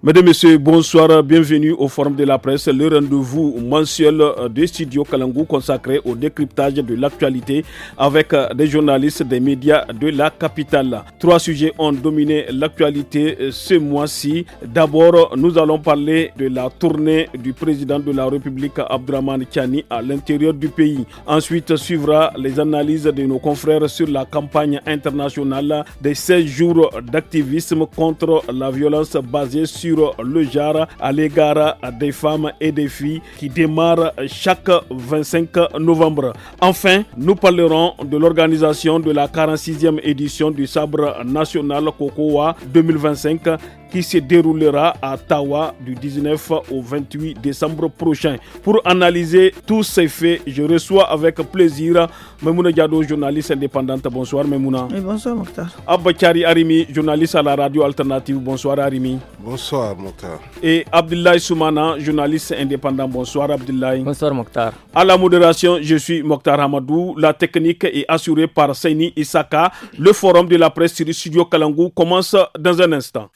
Mesdames, Messieurs, bonsoir, bienvenue au Forum de la presse, le rendez-vous mensuel de Studio Kalangou consacré au décryptage de l'actualité avec des journalistes des médias de la capitale. 3 sujets ont dominé l'actualité ce mois-ci. D'abord, nous allons parler de la tournée du président de la République Abdraman Tiani à l'intérieur du pays. Ensuite, suivra les analyses de nos confrères sur la campagne internationale des 16 jours d'activisme contre la violence basée sur le genre à l'égard des femmes et des filles qui démarre chaque 25 novembre. Enfin, nous parlerons de l'organisation de la 46e édition du Sabre national Kokowa 2025 qui se déroulera à Tawa du 19 au 28 décembre prochain. Pour analyser tous ces faits, je reçois avec plaisir Memouna Diado, journaliste indépendante. Bonsoir Memouna. Oui, bonsoir Mokhtar. Abakari Arimi, journaliste à la radio alternative. Bonsoir Arimi. Bonsoir Mokhtar. Et Abdoulaye Soumana, journaliste indépendant. Bonsoir Abdoulaye. Bonsoir Mokhtar. À la modération, je suis Mokhtar Hamadou. La technique est assurée par Seini Isaka. Le forum de la presse sur Studio Kalangou commence dans un instant.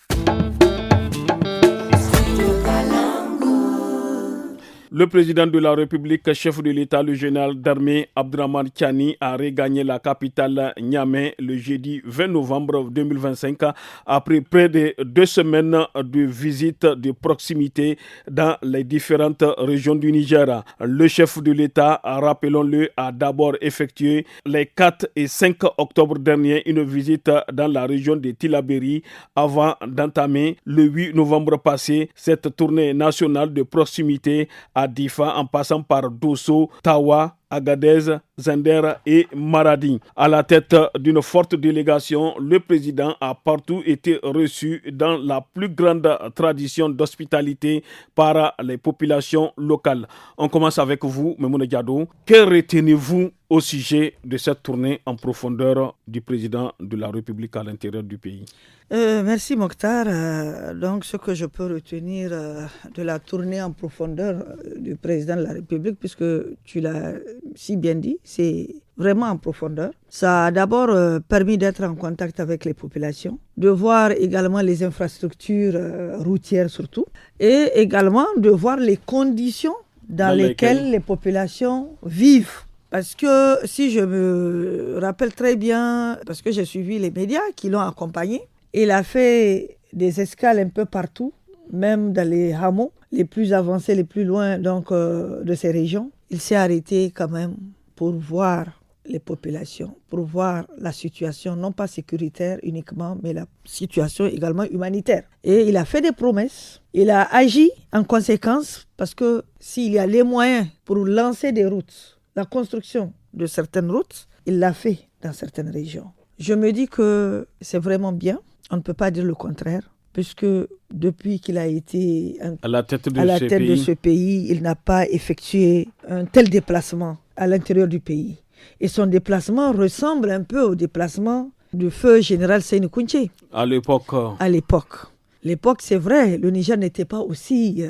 Le président de la République, chef de l'État, le général d'armée Abdraman Tiani a regagné la capitale Niamey le jeudi 20 novembre 2025 après près de 2 semaines de visite de proximité dans les différentes régions du Niger. Le chef de l'État, rappelons-le, a d'abord effectué les 4 et 5 octobre dernier une visite dans la région de Tillabéri avant d'entamer le 8 novembre passé cette tournée nationale de proximité à Difa en passant par Dosso, Tawa, Agadez, Zender et Maradi. À la tête d'une forte délégation, le président a partout été reçu dans la plus grande tradition d'hospitalité par les populations locales. On commence avec vous, Memouna Diado. Que retenez-vous au sujet de cette tournée en profondeur du président de la République à l'intérieur du pays? Merci Mokhtar. Donc ce que je peux retenir de la tournée en profondeur du président de la République, puisque tu l'as si bien dit, c'est vraiment en profondeur. Ça a d'abord permis d'être en contact avec les populations, de voir également les infrastructures routières surtout, et également de voir les conditions dans lesquelles les populations vivent. Parce que si je me rappelle très bien, parce que j'ai suivi les médias qui l'ont accompagné, il a fait des escales un peu partout, même dans les hameaux les plus avancés, les plus loin donc, de ces régions. Il s'est arrêté quand même pour voir les populations, pour voir la situation, non pas sécuritaire uniquement, mais la situation également humanitaire. Et il a fait des promesses, il a agi en conséquence, parce que s'il y a les moyens pour lancer des routes, la construction de certaines routes, il l'a fait dans certaines régions. Je me dis que c'est vraiment bien, on ne peut pas dire le contraire, puisque depuis qu'il a été à la tête de ce pays, il n'a pas effectué un tel déplacement à l'intérieur du pays. Et son déplacement ressemble un peu au déplacement du feu général Seyni Kounché. À l'époque. L'époque, c'est vrai, le Niger n'était pas aussi...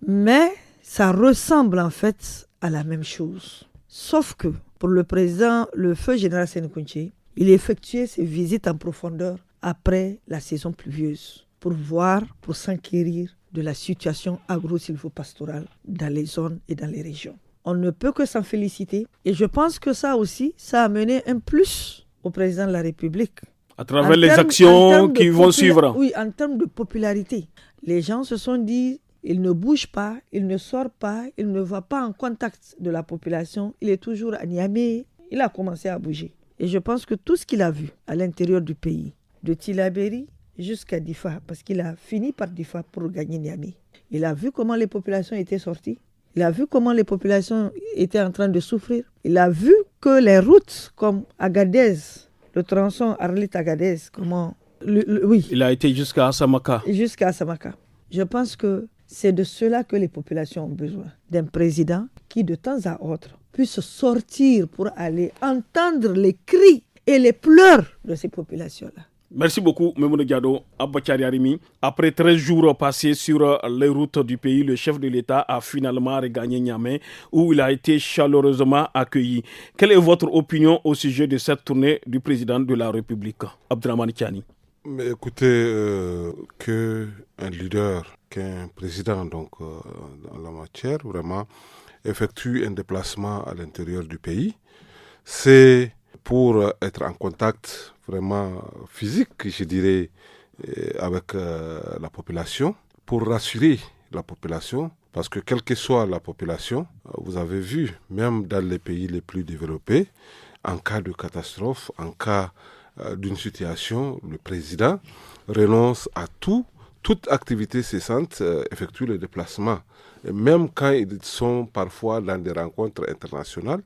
mais ça ressemble en fait à la même chose. Sauf que pour le président, le feu général Seyni Kounché, il effectuait ses visites en profondeur après la saison pluvieuse pour voir, pour s'enquérir de la situation agro-silvopastorale dans les zones et dans les régions. On ne peut que s'en féliciter et je pense que ça aussi, ça a amené un plus au président de la République. À travers les actions qui vont suivre. Oui, en termes de popularité. Les gens se sont dit, il ne bouge pas, il ne sort pas, il ne va pas en contact de la population, il est toujours à Niamey, il a commencé à bouger. Et je pense que tout ce qu'il a vu à l'intérieur du pays, de Tillabéri jusqu'à Difa, parce qu'il a fini par Difa pour gagner Niamey. Il a vu comment les populations étaient sorties. Il a vu comment les populations étaient en train de souffrir. Il a vu que les routes comme Agadez, le tronçon Arlit-Agadez, comment... oui. Il a été jusqu'à Asamaka. Jusqu'à Asamaka. Je pense que c'est de cela que les populations ont besoin. D'un président qui, de temps à autre, puisse sortir pour aller entendre les cris et les pleurs de ces populations-là. Merci beaucoup, Memouna Diado. Abakari Arimi. Après 13 jours passés sur les routes du pays, le chef de l'État a finalement regagné Niamey, où il a été chaleureusement accueilli. Quelle est votre opinion au sujet de cette tournée du président de la République, Abdraman Tiani? Mais écoutez, qu'un leader, qu'un président dans la matière, vraiment, effectue un déplacement à l'intérieur du pays, c'est pour être en contact vraiment physique, je dirais, avec la population, pour rassurer la population, parce que quelle que soit la population, vous avez vu, même dans les pays les plus développés, en cas de catastrophe, en cas d'une situation, le président renonce à toute activité cessante, effectue le déplacement. Et même quand ils sont parfois dans des rencontres internationales,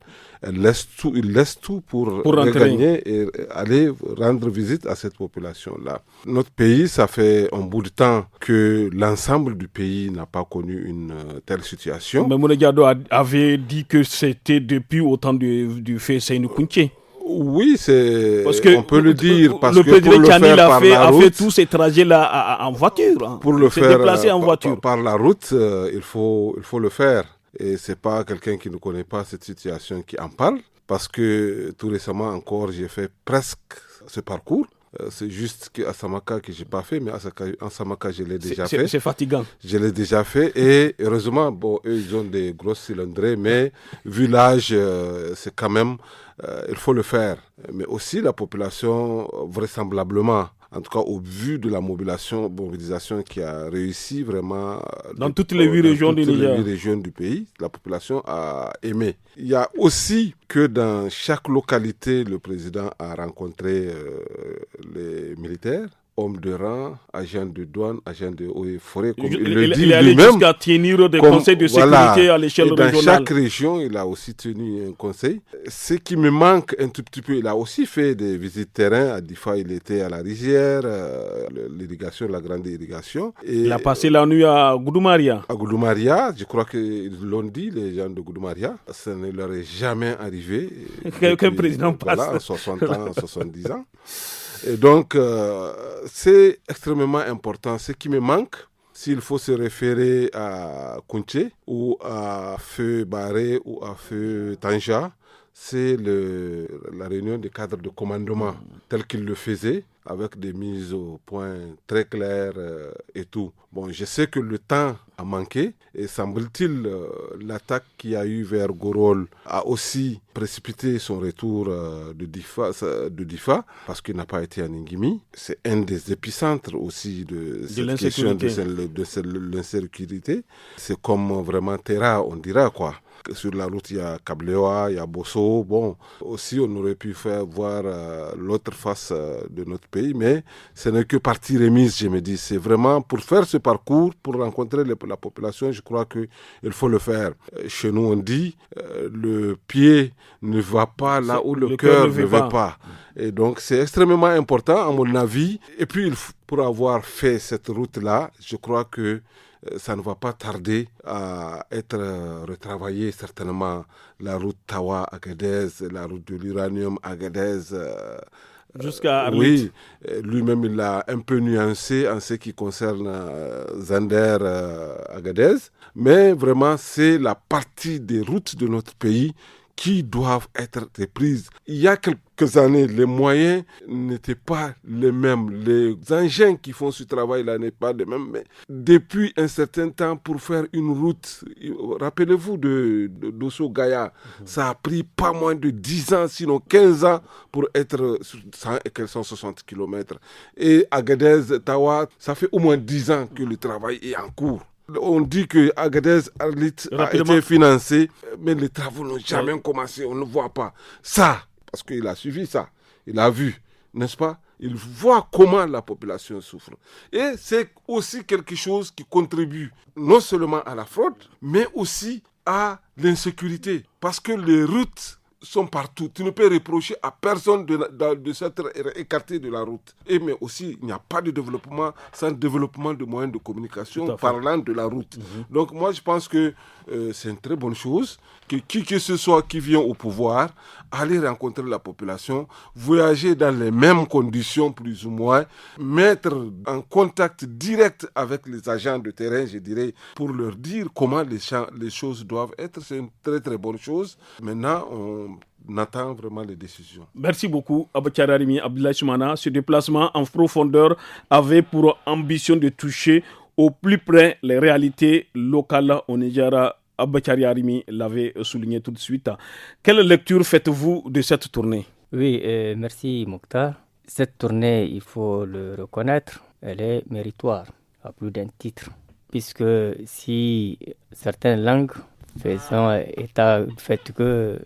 il laisse tout pour regagner et aller rendre visite à cette population-là. Notre pays, ça fait un bout de temps que l'ensemble du pays n'a pas connu une telle situation. Mais Mouna Diado avait dit que c'était depuis au temps du fait Seynou Kounché. Oui, on peut le dire, parce le que pour le faire a fait tous ces trajets-là en voiture. Pour le faire déplacer en voiture. Par la route, il faut le faire. Et c'est pas quelqu'un qui ne connaît pas cette situation qui en parle, parce que tout récemment encore, j'ai fait presque ce parcours. C'est juste qu'à Samaka que j'ai pas fait, mais à Samaka, je l'ai déjà fait. C'est fatigant. Je l'ai déjà fait et heureusement, eux, ils ont des grosses cylindrées, mais vu l'âge, c'est quand même, il faut le faire. Mais aussi la population, vraisemblablement, en tout cas au vu de la mobilisation qui a réussi vraiment dans toutes les 8 régions du Niger. Dans toutes les 8 régions du pays, la population a aimé. Il y a aussi que dans chaque localité, le président a rencontré les militaires, hommes de rang, agents de douane, agents de eaux et forêts, comme il le dit lui-même. Il est allé jusqu'à tenir des conseils de sécurité à l'échelle régionale. Dans chaque région, il a aussi tenu un conseil. Ce qui me manque un tout petit peu, il a aussi fait des visites terrain. À Difa, il était à la rizière, l'irrigation, la grande irrigation. Et il a passé la nuit à Goudoumaria. À Goudoumaria, je crois qu'ils l'ont dit, les gens de Goudoumaria. Ça ne leur est jamais arrivé. Qu'un président passe. Voilà, en 60 ans, 70 ans. Et donc, c'est extrêmement important. Ce qui me manque, s'il faut se référer à Kounché ou à Feu Barré ou à Feu Tanja, c'est la réunion des cadres de commandement tel qu'il le faisait, avec des mises au point très claires et tout. Bon, je sais que le temps a manqué et semble-t-il l'attaque qu'il y a eu vers Gorol a aussi précipité son retour de Difa parce qu'il n'a pas été à Ngimi. C'est un des épicentres aussi de cette question de l'insécurité. C'est comme vraiment Terra, on dira quoi. Sur la route, il y a Kablewa, il y a Bosso. Bon, aussi, on aurait pu voir l'autre face de notre pays, mais ce n'est que partie remise, je me dis. C'est vraiment pour faire ce parcours, pour rencontrer la population, je crois qu'il faut le faire. Chez nous, on dit, le pied ne va pas là où le cœur ne va pas. Et donc, c'est extrêmement important, à mon avis. Et puis, pour avoir fait cette route-là, je crois que ça ne va pas tarder à être retravaillé, certainement. La route Tawa-Agadez, la route de l'uranium Agadez. Jusqu'à Arlit. Oui, lui-même, il l'a un peu nuancé en ce qui concerne Zander Agadez. Mais vraiment, c'est la partie des routes de notre pays qui doivent être reprises. Il y a quelques années, les moyens n'étaient pas les mêmes. Les engins qui font ce travail-là n'étaient pas les mêmes. Mais depuis un certain temps, pour faire une route, rappelez-vous d'Osso-Gaya, ça a pris pas moins de 10 ans, sinon 15 ans, pour être sur 160 km. Et Agadez, Tawa, ça fait au moins 10 ans que le travail est en cours. On dit que Agadez Arlit a été financé, mais les travaux n'ont jamais commencé, on ne voit pas. Ça, parce qu'il a suivi ça, il a vu, n'est-ce pas? Il voit comment la population souffre. Et c'est aussi quelque chose qui contribue non seulement à la fraude, mais aussi à l'insécurité. Parce que les routes sont partout. Tu ne peux reprocher à personne de s'être écarté de la route. Mais aussi, il n'y a pas de développement sans développement de moyens de communication parlant de la route. Donc moi, je pense que c'est une très bonne chose que qui que ce soit qui vient au pouvoir, aller rencontrer la population, voyager dans les mêmes conditions plus ou moins, mettre en contact direct avec les agents de terrain, je dirais, pour leur dire comment les choses doivent être. C'est une très très bonne chose. Maintenant, on on attend vraiment les décisions. Merci beaucoup, Abakari Arimi Abdoulaye Soumana. Ce déplacement en profondeur avait pour ambition de toucher au plus près les réalités locales au Niger. Abakari Arimi l'avait souligné tout de suite. Quelle lecture faites-vous de cette tournée? Oui, merci Mokhtar. Cette tournée, il faut le reconnaître, elle est méritoire à plus d'un titre. Puisque si certaines langues faisant état du fait que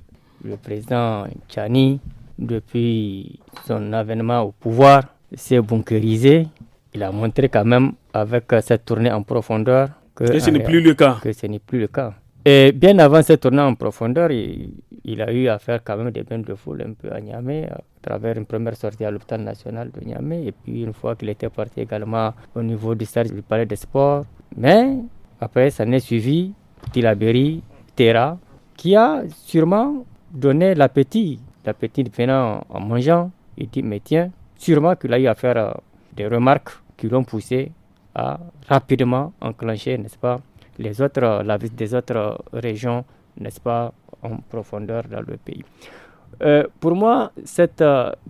le président Tchani, depuis son avènement au pouvoir, s'est bunkérisé, il a montré quand même avec cette tournée en profondeur que ce n'est plus le cas. Que ce n'est plus le cas. Et bien avant cette tournée en profondeur, il a eu à faire quand même des bains de foule un peu à Niamey, à travers une première sortie à l'hôpital national de Niamey, et puis une fois qu'il était parti également au niveau du stade du Palais des Sports. Mais après, ça n'est suivi Tilaberi, Terra, qui a sûrement donné l'appétit. L'appétit venant en mangeant, il dit, mais tiens, sûrement qu'il a eu à faire des remarques qui l'ont poussé à rapidement enclencher, n'est-ce pas, la visite des autres régions, n'est-ce pas, en profondeur dans le pays. Pour moi, cette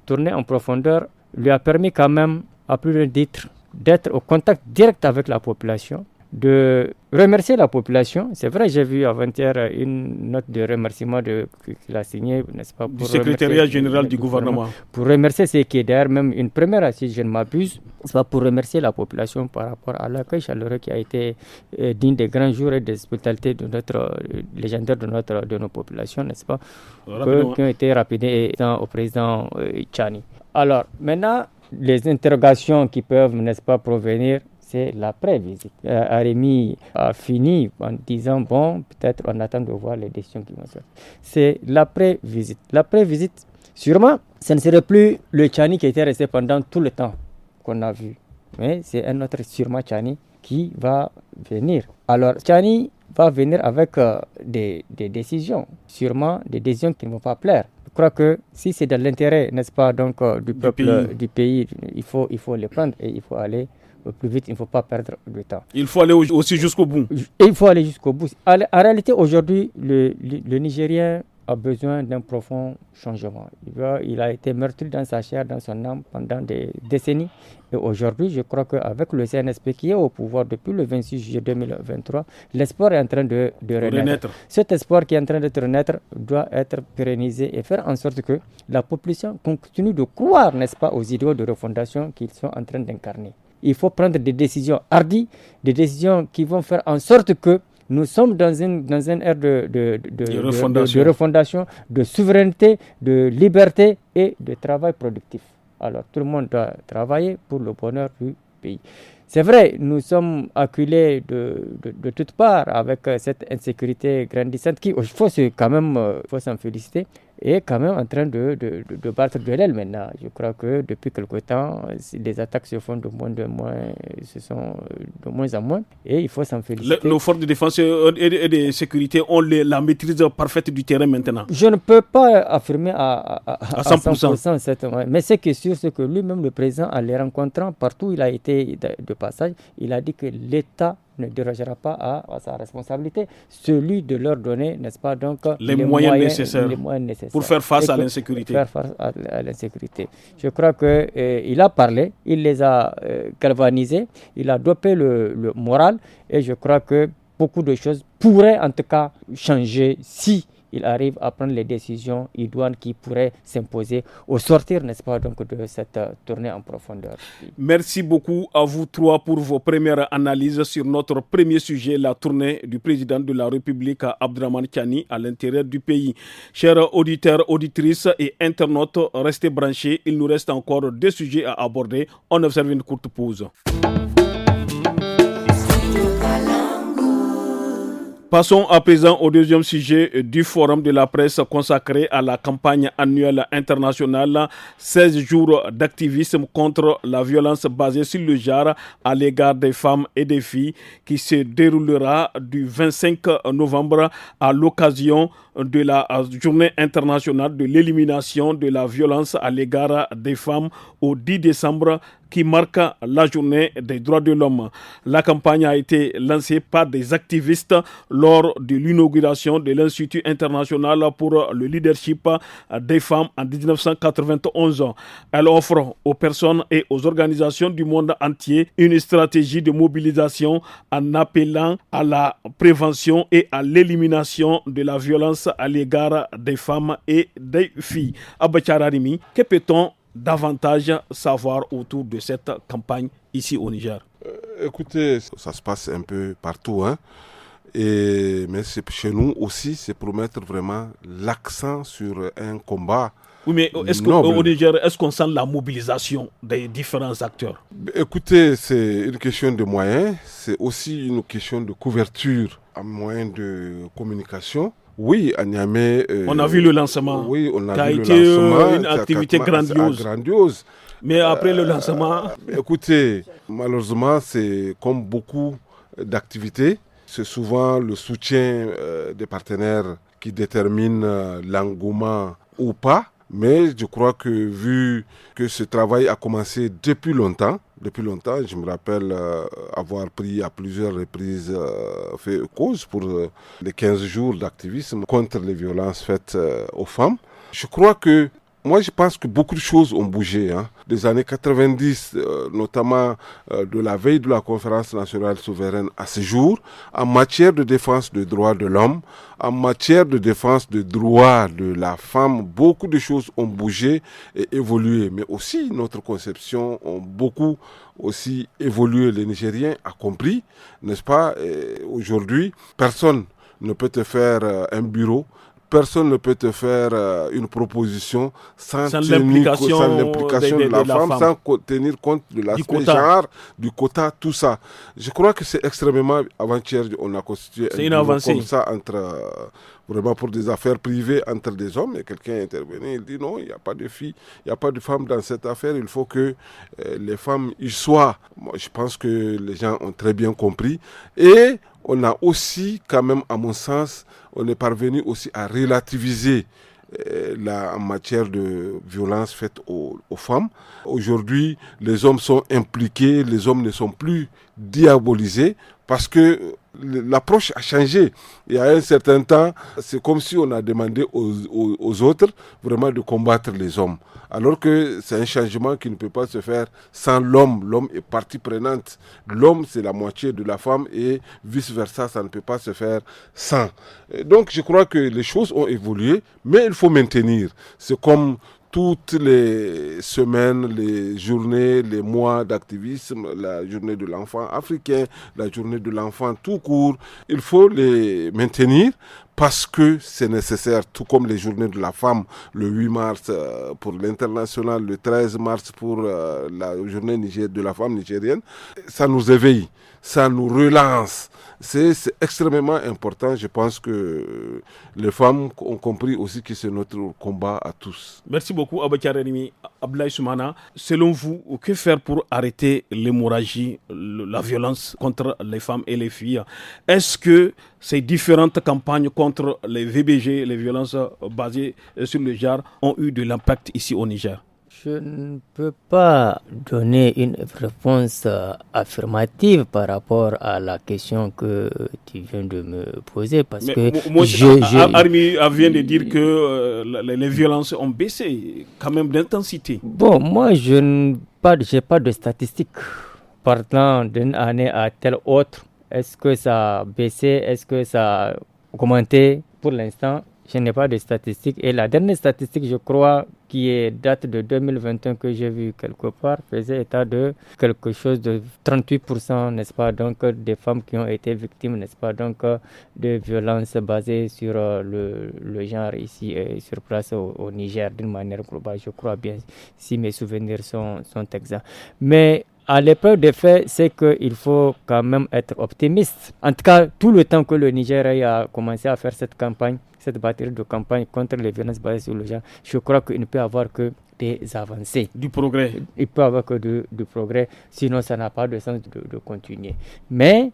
tournée en profondeur lui a permis quand même, à plus d'un titre, d'être au contact direct avec la population, de remercier la population. C'est vrai, j'ai vu avant-hier une note de remerciement qu'il a signée, n'est-ce pas, du secrétariat général du gouvernement. Pour remercier ce qui est d'ailleurs même une première assise, je ne m'abuse, c'est pas pour remercier la population par rapport à l'accueil chaleureux qui a été digne des grands jours et des hospitalités de notre légendaire de nos populations, n'est-ce pas, qui ont été rapidés au président Tchani. Alors maintenant, les interrogations qui peuvent, n'est-ce pas, provenir, c'est l'après-visite. Arimi a fini en disant, bon, peut-être on attend de voir les décisions qui vont se faire. C'est l'après-visite. L'après-visite, sûrement, ce ne serait plus le Tchani qui était resté pendant tout le temps qu'on a vu. Mais c'est un autre sûrement Tchani qui va venir. Alors, Tchani va venir avec des décisions, sûrement des décisions qui ne vont pas plaire. Je crois que si c'est dans l'intérêt, n'est-ce pas, donc, du peuple, du pays, il faut les prendre et il faut aller plus vite, il ne faut pas perdre de temps. Il faut aller aussi jusqu'au bout. Et il faut aller jusqu'au bout. En réalité, aujourd'hui, le Nigérien a besoin d'un profond changement. Il a été meurtri dans sa chair, dans son âme pendant des décennies. Et aujourd'hui, je crois qu'avec le CNSP qui est au pouvoir depuis le 26 juillet 2023, l'espoir est en train de renaître. Cet espoir qui est en train de renaître doit être pérennisé et faire en sorte que la population continue de croire, n'est-ce pas, aux idéaux de refondation qu'ils sont en train d'incarner. Il faut prendre des décisions hardies, des décisions qui vont faire en sorte que nous sommes dans une ère de refondation, de souveraineté, de liberté et de travail productif. Alors tout le monde doit travailler pour le bonheur du pays. C'est vrai, nous sommes acculés de toutes parts avec cette insécurité grandissante qui, il faut s'en féliciter, est quand même en train de battre de l'aile maintenant. Je crois que depuis quelque temps, les attaques se font de moins en moins et il faut s'en féliciter. Nos forces de défense et de sécurité ont la maîtrise parfaite du terrain maintenant. Je ne peux pas affirmer à 100%, mais ce qui est sûr, c'est que lui-même, le président, en les rencontrant partout où il a été de passage, il a dit que l'État ne dérogera pas à sa responsabilité, celui de leur donner, n'est-ce pas, donc les moyens nécessaires pour faire face à l'insécurité. Je crois qu'il a parlé, il les a galvanisés, il a dopé le moral et je crois que beaucoup de choses pourraient en tout cas changer si il arrive à prendre les décisions idoines qui pourraient s'imposer au sortir, n'est-ce pas, donc, de cette tournée en profondeur. Merci beaucoup à vous trois pour vos premières analyses sur notre premier sujet, la tournée du président de la République, Abdraman Tchani, à l'intérieur du pays. Chers auditeurs, auditrices et internautes, restez branchés. Il nous reste encore 2 sujets à aborder. On observe une courte pause. Passons à présent au deuxième sujet du forum de la presse consacré à la campagne annuelle internationale 16 jours d'activisme contre la violence basée sur le genre à l'égard des femmes et des filles qui se déroulera du 25 novembre à l'occasion de la journée internationale de l'élimination de la violence à l'égard des femmes au 10 décembre qui marque la journée des droits de l'homme. La campagne a été lancée par des activistes lors de l'inauguration de l'Institut international pour le leadership des femmes en 1991. Elle offre aux personnes et aux organisations du monde entier une stratégie de mobilisation en appelant à la prévention et à l'élimination de la violence à l'égard des femmes et des filles. Abachar Arimi, que peut-on davantage savoir autour de cette campagne ici au Niger? Écoutez, ça se passe un peu partout, hein. Mais chez nous aussi, c'est pour mettre vraiment l'accent sur un combat. Oui, mais est-ce qu'au Niger, est-ce qu'on sent la mobilisation des différents acteurs? Écoutez, c'est une question de moyens, c'est aussi une question de couverture en moyens de communication. Oui, à Niamey... on a vu le lancement. Oui, on a qui a vu été le lancement. Une activité grandiose. Mais après le lancement... Écoutez, malheureusement, c'est comme beaucoup d'activités. C'est souvent le soutien des partenaires qui détermine l'engouement ou pas. Mais je crois que vu que ce travail a commencé depuis longtemps, je me rappelle avoir pris à plusieurs reprises fait cause pour les 15 jours d'activisme contre les violences faites aux femmes. Je crois que moi, je pense que beaucoup de choses ont bougé. Des années 90, notamment de la veille de la conférence nationale souveraine à ce jour, en matière de défense des droits de l'homme, en matière de défense des droits de la femme, beaucoup de choses ont bougé et évolué. Mais aussi, notre conception a beaucoup aussi évolué. Les Nigériens ont compris, n'est-ce pas? Et aujourd'hui, personne ne peut te faire un bureau. Personne ne peut te faire une proposition sans l'implication de la femme, sans tenir compte de l'aspect genre, du quota, tout ça. Je crois que c'est extrêmement avant-hier, on a constitué un bureau comme ça vraiment pour des affaires privées entre des hommes, et quelqu'un est intervenu, il dit non, il n'y a pas de filles, il n'y a pas de femmes dans cette affaire, il faut que les femmes y soient. Moi, je pense que les gens ont très bien compris. Et on a aussi, quand même, à mon sens, on est parvenu aussi à relativiser en matière de violence faite aux femmes. Aujourd'hui, les hommes sont impliqués, les hommes ne sont plus diabolisés parce que l'approche a changé. Il y a un certain temps, c'est comme si on a demandé aux autres vraiment de combattre les hommes. Alors que c'est un changement qui ne peut pas se faire sans l'homme. L'homme est partie prenante. L'homme, c'est la moitié de la femme et vice-versa, ça ne peut pas se faire sans. Donc je crois que les choses ont évolué, mais il faut maintenir. C'est comme toutes les semaines, les journées, les mois d'activisme, la journée de l'enfant africain, la journée de l'enfant tout court. Il faut les maintenir parce que c'est nécessaire, tout comme les journées de la femme, le 8 mars pour l'international, le 13 mars pour la journée de la femme nigérienne. Ça nous éveille, ça nous relance. C'est extrêmement important. Je pense que les femmes ont compris aussi que c'est notre combat à tous. Merci beaucoup, Abachar Arimi. Abdoulaye Soumana, selon vous, que faire pour arrêter l'hémorragie, la violence contre les femmes et les filles? Est-ce que ces différentes campagnes contre les VBG, les violences basées sur le genre, ont eu de l'impact ici au Niger? Je ne peux pas donner une réponse affirmative par rapport à la question que tu viens de me poser parce que Armi vient de dire que les violences ont baissé quand même d'intensité. Bon, moi je n'ai pas de statistiques partant d'une année à telle autre. Est-ce que ça a baissé? Est-ce que ça a augmenté? Pour l'instant, je n'ai pas de statistiques. Et la dernière statistique, je crois, qui date de 2021 que j'ai vu quelque part, faisait état de quelque chose de 38%, n'est-ce pas, donc des femmes qui ont été victimes, n'est-ce pas, donc de violences basées sur le genre ici sur place au Niger d'une manière globale, je crois bien, si mes souvenirs sont exacts. Mais à l'épreuve des faits, c'est qu'il faut quand même être optimiste. En tout cas, tout le temps que le Niger a commencé à faire cette campagne, cette batterie de campagne contre les violences basées sur le genre, je crois qu'il ne peut y avoir que des avancées. Du progrès. Il peut y avoir que du progrès, sinon ça n'a pas de sens de continuer. Mais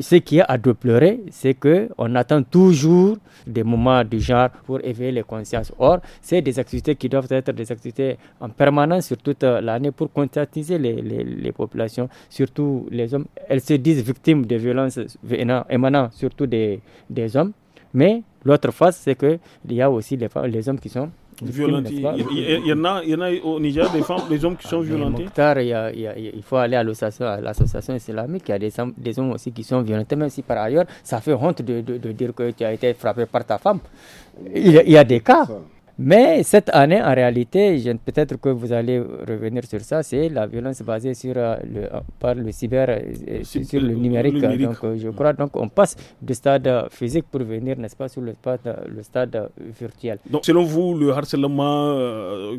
ce qui est à déplorer, c'est qu'on attend toujours des moments du genre pour éveiller les consciences. Or, c'est des activités qui doivent être des activités en permanence sur toute l'année pour conscientiser les populations, surtout les hommes. Elles se disent victimes de violences émanant surtout des hommes, mais l'autre face, c'est qu'il y a aussi les hommes qui sont violentés. Il y en a au Niger des hommes qui sont violentés. Il faut aller à l'association islamique. Il y a des hommes aussi qui sont violentés, même si par ailleurs, ça fait honte de dire que tu as été frappé par ta femme. Il y a des cas. Mais cette année, en réalité, peut-être que vous allez revenir sur ça, c'est la violence basée par le cyber, sur le numérique. Donc, je crois qu'on passe du stade physique pour venir, n'est-ce pas, sur le stade virtuel. Donc, selon vous, le harcèlement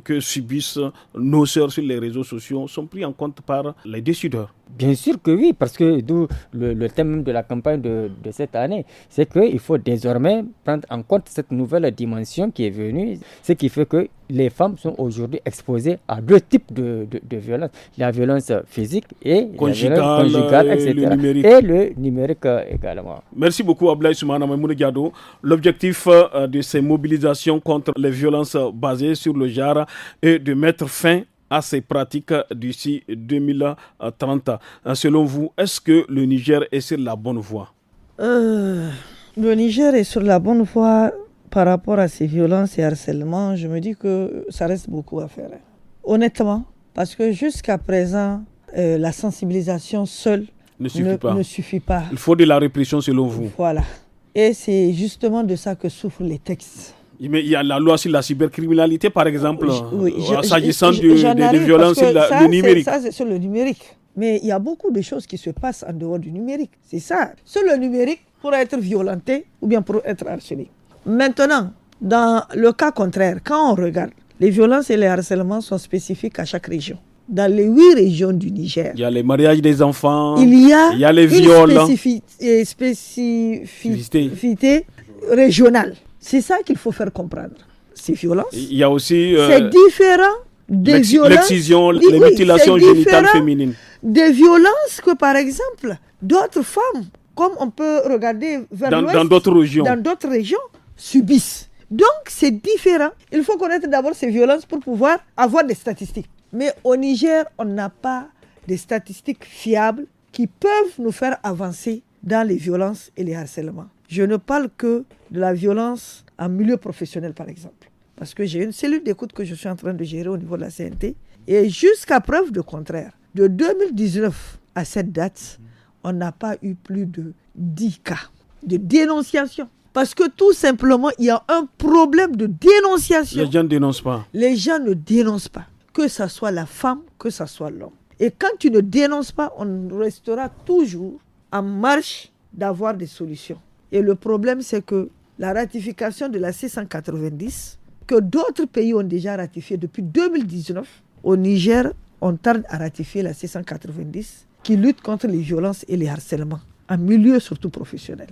que subissent nos sœurs sur les réseaux sociaux sont pris en compte par les décideurs? Bien sûr que oui, parce que d'où le thème de la campagne de cette année, c'est qu'il faut désormais prendre en compte cette nouvelle dimension qui est venue, ce qui fait que les femmes sont aujourd'hui exposées à deux types de violences, la violence physique et conjugale, la violence conjugale, etc. Le numérique. Et le numérique également. Merci beaucoup Ablaye Soumana Maïmouna Diado. L'objectif de ces mobilisations contre les violences basées sur le genre est de mettre fin à ces pratiques d'ici 2030. Selon vous, est-ce que le Niger est sur la bonne voie? Le Niger est sur la bonne voie par rapport à ces violences et harcèlements. Je me dis que ça reste beaucoup à faire. Honnêtement, parce que jusqu'à présent, la sensibilisation seule ne suffit pas. Il faut de la répression selon vous. Voilà. Et c'est justement de ça que souffrent les textes. Mais il y a la loi sur la cybercriminalité, par exemple, s'agissant des violences sur le numérique. Ça, c'est sur le numérique. Mais il y a beaucoup de choses qui se passent en dehors du numérique. C'est ça. Sur le numérique, pour être violenté ou bien pour être harcelé. Maintenant, dans le cas contraire, quand on regarde, les violences et les harcèlements sont spécifiques à chaque région. Dans les 8 régions du Niger, il y a les mariages des enfants, il y a les viols, une spécificité régionale. C'est ça qu'il faut faire comprendre. Ces violences. Il y a aussi c'est différent des violences. L'excision, les mutilations génitales féminines. Des violences que, par exemple, d'autres femmes, comme on peut regarder vers l'ouest, dans d'autres régions, subissent. Donc, c'est différent. Il faut connaître d'abord ces violences pour pouvoir avoir des statistiques. Mais au Niger, on n'a pas de statistiques fiables qui peuvent nous faire avancer dans les violences et les harcèlements. Je ne parle que de la violence en milieu professionnel, par exemple. Parce que j'ai une cellule d'écoute que je suis en train de gérer au niveau de la CNT. Et jusqu'à preuve de contraire, de 2019 à cette date, on n'a pas eu plus de 10 cas de dénonciation. Parce que tout simplement, il y a un problème de dénonciation. Les gens ne dénoncent pas. Les gens ne dénoncent pas. Que ce soit la femme, que ce soit l'homme. Et quand tu ne dénonces pas, on restera toujours en marche d'avoir des solutions. Et le problème, c'est que la ratification de la C190, que d'autres pays ont déjà ratifié depuis 2019, au Niger, on tarde à ratifier la C190, qui lutte contre les violences et les harcèlements, en milieu surtout professionnel.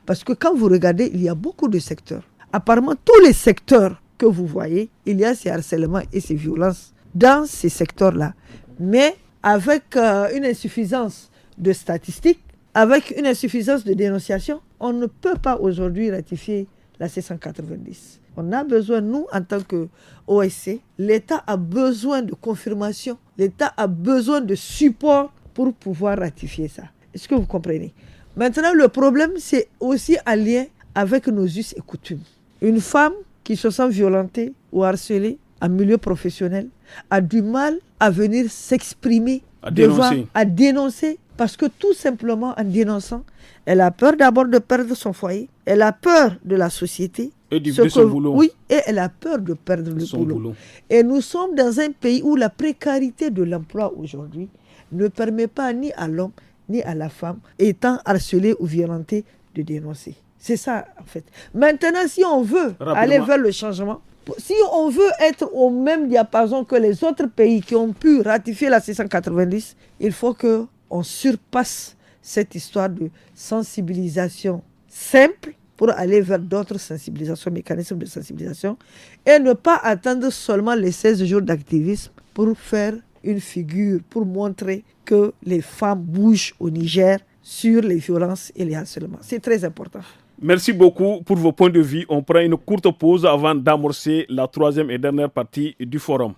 Parce que quand vous regardez, il y a beaucoup de secteurs. Apparemment, tous les secteurs que vous voyez, il y a ces harcèlements et ces violences dans ces secteurs-là. Mais avec une insuffisance de statistiques, avec une insuffisance de dénonciation, on ne peut pas aujourd'hui ratifier la C190. On a besoin, nous, en tant qu'OSC, l'État a besoin de confirmation, l'État a besoin de support pour pouvoir ratifier ça. Est-ce que vous comprenez? Maintenant, le problème, c'est aussi en lien avec nos us et coutumes. Une femme qui se sent violentée ou harcelée en milieu professionnel a du mal à venir s'exprimer, à dénoncer, parce que tout simplement en dénonçant, elle a peur d'abord de perdre son foyer, elle a peur de la société, et de son boulot. Oui, et elle a peur de perdre le boulot. Et nous sommes dans un pays où la précarité de l'emploi aujourd'hui ne permet pas ni à l'homme ni à la femme étant harcelée ou violentée de dénoncer. C'est ça en fait. Maintenant, si on veut aller vers le changement, si on veut être au même diapason que les autres pays qui ont pu ratifier la C190, il faut qu'on surpasse cette histoire de sensibilisation simple pour aller vers d'autres sensibilisations, mécanismes de sensibilisation, et ne pas attendre seulement les 16 jours d'activisme pour faire une figure, pour montrer que les femmes bougent au Niger sur les violences et les harcèlements. C'est très important. Merci beaucoup pour vos points de vue. On prend une courte pause avant d'amorcer la troisième et dernière partie du forum.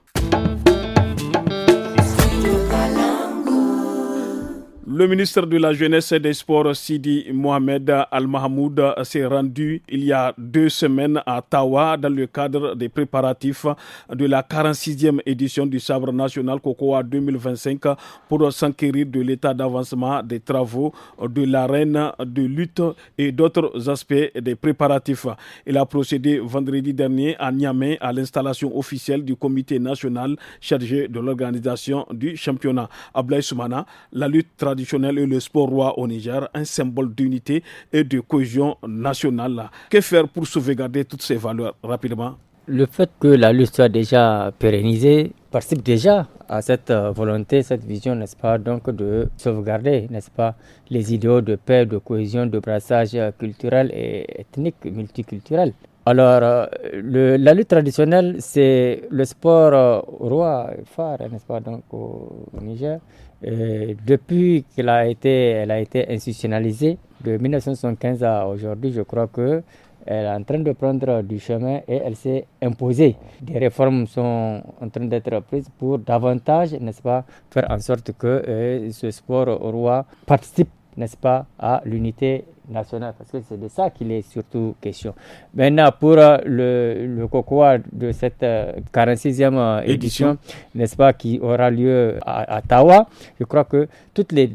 Le ministre de la Jeunesse et des Sports, Sidi Mohamed Al-Mahmoud, s'est rendu il y a 2 semaines à Tawa dans le cadre des préparatifs de la 46e édition du Sabre national Cocoa 2025 pour s'enquérir de l'état d'avancement des travaux de l'arène de lutte et d'autres aspects des préparatifs. Il a procédé vendredi dernier à Niamey à l'installation officielle du comité national chargé de l'organisation du championnat. Ablaye Soumana, la lutte traditionnelle et le sport roi au Niger, un symbole d'unité et de cohésion nationale. Que faire pour sauvegarder toutes ces valeurs rapidement? Le fait que la lutte soit déjà pérennisée participe déjà à cette volonté, cette vision, n'est-ce pas, donc de sauvegarder, n'est-ce pas, les idéaux de paix, de cohésion, de brassage culturel et ethnique, multiculturel. Alors, la lutte traditionnelle, c'est le sport roi phare, n'est-ce pas, donc au Niger. Et depuis qu'elle a été institutionnalisée, de 1975 à aujourd'hui, je crois que elle est en train de prendre du chemin et elle s'est imposée. Des réformes sont en train d'être prises pour davantage, n'est-ce pas, faire en sorte que ce sport roi participe, n'est-ce pas, à l'unité nationale, parce que c'est de ça qu'il est surtout question. Maintenant, pour le Cocoa de cette 46e édition, n'est-ce pas, qui aura lieu à Tawa, je crois que toutes les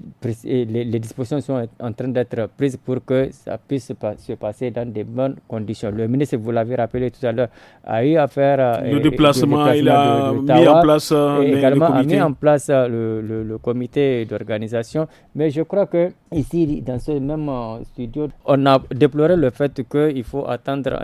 dispositions sont en train d'être prises pour que ça puisse se passer dans de bonnes conditions. Le ministre, vous l'avez rappelé tout à l'heure, a eu à faire le déplacement, il a de mis Tawa, en place et également le comité. a mis en place le comité d'organisation. Mais je crois que ici, dans ce même studio, on a déploré le fait qu'il faut attendre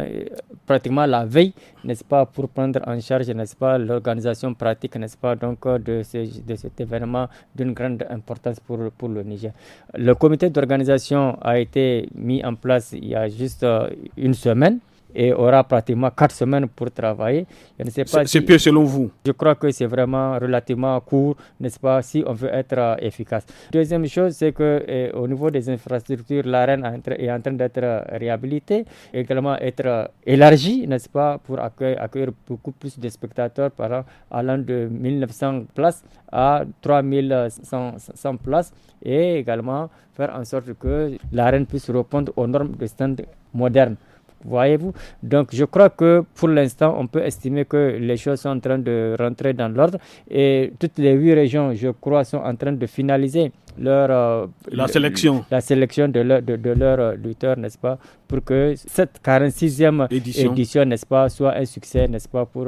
pratiquement la veille, n'est-ce pas, pour prendre en charge, n'est-ce pas, l'organisation pratique, n'est-ce pas, donc de cet événement d'une grande importance pour le Niger. Le comité d'organisation a été mis en place il y a juste 1 semaine et aura pratiquement 4 semaines pour travailler. Je ne sais pas c'est peu selon vous? Je crois que c'est vraiment relativement court, n'est-ce pas, si on veut être efficace. Deuxième chose, c'est que au niveau des infrastructures, l'arène est en train d'être réhabilitée, également être élargie, n'est-ce pas, pour accueillir beaucoup plus de spectateurs, par exemple, allant de 1900 places à 3100 places, et également faire en sorte que l'arène puisse répondre aux normes de stand modernes. Voyez-vous? Donc, je crois que pour l'instant, on peut estimer que les choses sont en train de rentrer dans l'ordre et toutes les 8 régions, je crois, sont en train de finaliser la sélection de leurs lutteurs, n'est-ce pas, pour que cette 46e édition, n'est-ce pas, soit un succès, n'est-ce pas, pour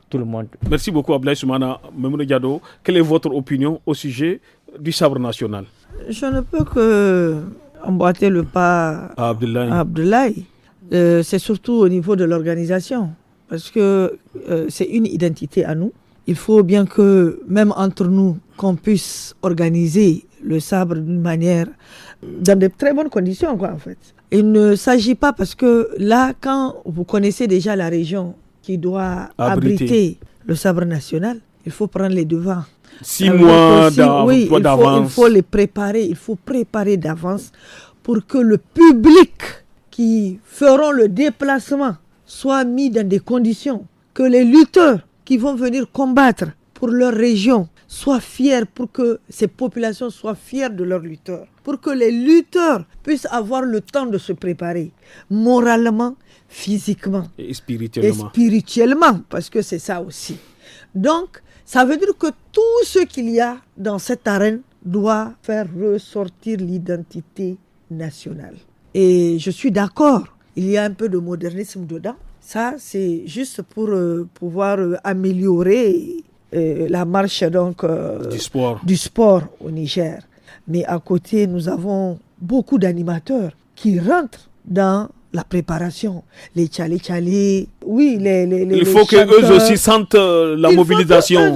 tout le monde. Merci beaucoup, Ablaye Soumana. Memouna Diado, quelle est votre opinion au sujet du sabre national? Je ne peux que emboîter le pas à Abdoulaye. C'est surtout au niveau de l'organisation, parce que c'est une identité à nous. Il faut bien que, même entre nous, qu'on puisse organiser le sabre d'une manière, dans de très bonnes conditions, quoi, en fait. Il ne s'agit pas, parce que là, quand vous connaissez déjà la région qui doit abriter le sabre national, il faut prendre les devants. 6 mois d'avance. Il faut les préparer, il faut préparer d'avance pour que le public qui feront le déplacement soient mis dans des conditions, que les lutteurs qui vont venir combattre pour leur région soient fiers, pour que ces populations soient fières de leurs lutteurs, pour que les lutteurs puissent avoir le temps de se préparer moralement, physiquement et spirituellement. Parce que c'est ça aussi. Donc, ça veut dire que tout ce qu'il y a dans cette arène doit faire ressortir l'identité nationale. Et je suis d'accord, il y a un peu de modernisme dedans. Ça, c'est juste pour pouvoir améliorer la marche donc, du sport au Niger. Mais à côté, nous avons beaucoup d'animateurs qui rentrent dans la préparation, les tchali-tchali, oui, il faut qu'eux aussi sentent la mobilisation.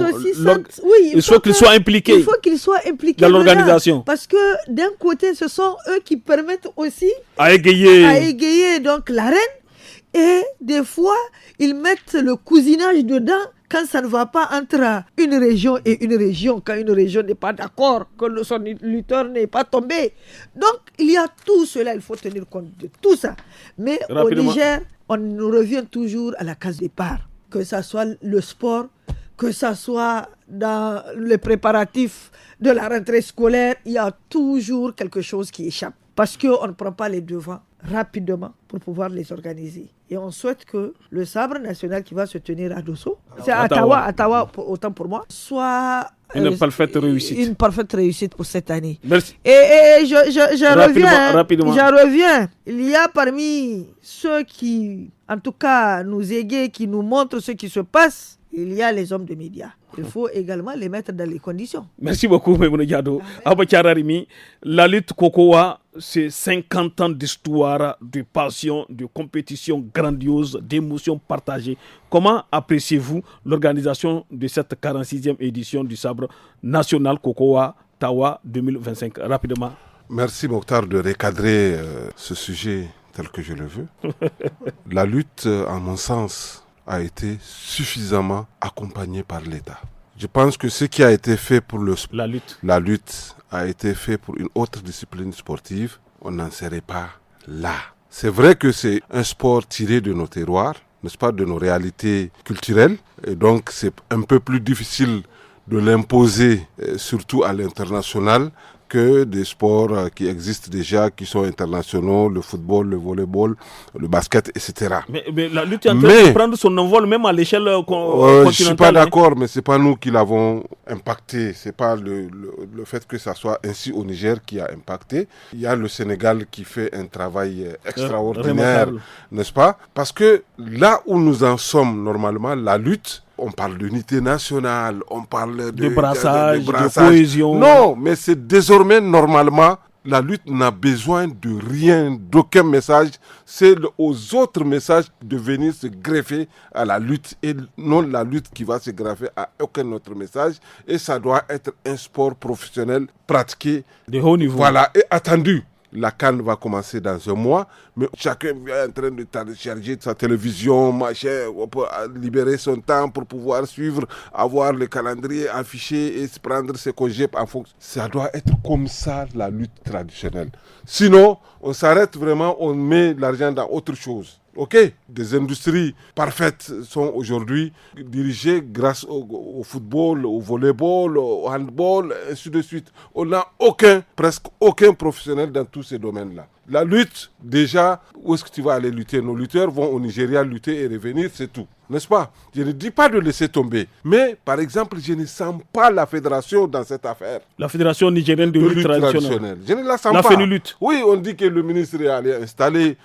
Il faut qu'ils soient impliqués. Il faut qu'ils soient impliqués dans l'organisation. Parce que d'un côté, ce sont eux qui permettent aussi à égayer donc l'arène. Et des fois, ils mettent le cousinage dedans Quand ça ne va pas entre une région et une région, quand une région n'est pas d'accord, que son lutteur n'est pas tombé. Donc, il y a tout cela, il faut tenir compte de tout ça. Mais Rapidement. au Niger, on nous revient toujours à la case départ. Que ça soit le sport, que ça soit dans les préparatifs de la rentrée scolaire, il y a toujours quelque chose qui échappe. Parce qu'on ne prend pas les devants rapidement pour pouvoir les organiser. Et on souhaite que le sabre national qui va se tenir à Dosso, c'est à Ottawa, autant pour moi, soit une parfaite réussite. Une parfaite réussite pour cette année. Merci. Et je Rapidement. reviens. Il y a parmi ceux qui, en tout cas, nous égayent, qui nous montrent ce qui se passe, il y a les hommes de médias. Il faut également les mettre dans les conditions. Merci beaucoup, Maimouna Diado. Abakar Arimi, la lutte Kokowa, c'est 50 ans d'histoire, de passion, de compétition grandiose, d'émotions partagées. Comment appréciez-vous l'organisation de cette 46e édition du sabre national Kokowa Tawa 2025? Rapidement. Merci Mokhtar de recadrer ce sujet tel que je le veux. La lutte, à mon sens, a été suffisamment accompagnée par l'État. Je pense que ce qui a été fait pour la lutte a été fait pour une autre discipline sportive, on n'en serait pas là. C'est vrai que c'est un sport tiré de nos terroirs, n'est-ce pas, de nos réalités culturelles, et donc c'est un peu plus difficile de l'imposer, surtout à l'international, que des sports qui existent déjà, qui sont internationaux, le football, le volleyball, le basket, etc. Mais la lutte est en train de prendre son envol même à l'échelle continentale. Je ne suis pas d'accord, mais ce n'est pas nous qui l'avons impacté. Ce n'est pas le fait que ça soit ainsi au Niger qui a impacté. Il y a le Sénégal qui fait un travail extraordinaire, n'est-ce pas? Parce que là où nous en sommes normalement, la lutte, on parle d'unité nationale, on parle de brassage, de cohésion. Non, mais c'est désormais normalement, la lutte n'a besoin de rien, d'aucun message. C'est aux autres messages de venir se greffer à la lutte et non la lutte qui va se greffer à aucun autre message. Et ça doit être un sport professionnel pratiqué de haut niveau. Voilà, et attendu. La CAN va commencer dans un mois, mais chacun est en train de télécharger sa télévision, machin, on peut libérer son temps pour pouvoir suivre, avoir le calendrier affiché et se prendre ses congés en fonction. Ça doit être comme ça la lutte traditionnelle. Sinon, on s'arrête vraiment, on met l'argent dans autre chose. Ok, des industries parfaites sont aujourd'hui dirigées grâce au football, au volleyball, au handball, et ainsi de suite. On n'a presque aucun professionnel dans tous ces domaines-là. La lutte, déjà, où est-ce que tu vas aller lutter? Nos lutteurs vont au Nigeria lutter et revenir, c'est tout. N'est-ce pas? Je ne dis pas de laisser tomber. Mais, par exemple, je ne sens pas la fédération dans cette affaire. La fédération nigérienne de lutte traditionnelle. Je ne la sens pas. La FENULUT. Oui, on dit que le ministre est allé installer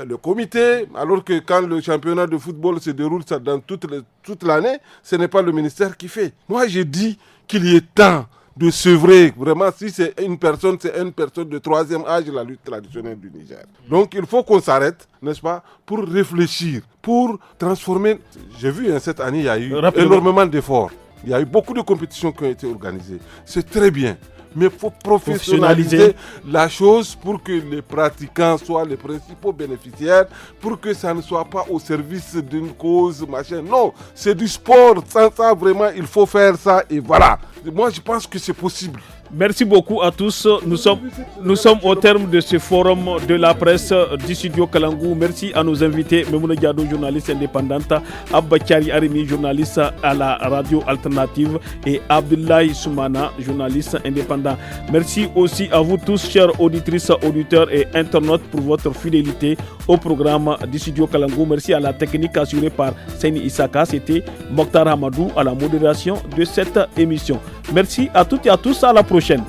le comité, alors que quand le championnat de football se déroule dans toute l'année, ce n'est pas le ministère qui fait. Moi, je dis qu'il y ait temps de sevrer. Vraiment, si c'est une personne de troisième âge, la lutte traditionnelle du Niger. Donc, il faut qu'on s'arrête, n'est-ce pas, pour réfléchir, pour transformer. J'ai vu, cette année, il y a eu énormément d'efforts. Il y a eu beaucoup de compétitions qui ont été organisées. C'est très bien. Mais il faut professionnaliser la chose pour que les pratiquants soient les principaux bénéficiaires, pour que ça ne soit pas au service d'une cause, machin. Non, c'est du sport. Sans ça, vraiment, il faut faire ça et voilà. Moi, je pense que c'est possible. Merci beaucoup à tous. Nous sommes au terme de ce forum de la presse du studio Kalangou. Merci à nos invités, Maimouna Diado, journaliste indépendante, Abakari Arimi, journaliste à la radio alternative, et Abdoulaye Soumana, journaliste indépendant. Merci aussi à vous tous, chers auditrices, auditeurs et internautes, pour votre fidélité au programme du studio Kalangou. Merci à la technique assurée par Seni Isaka. C'était Mokhtar Hamadou à la modération de cette émission. Merci à toutes et à tous. À la prochaine.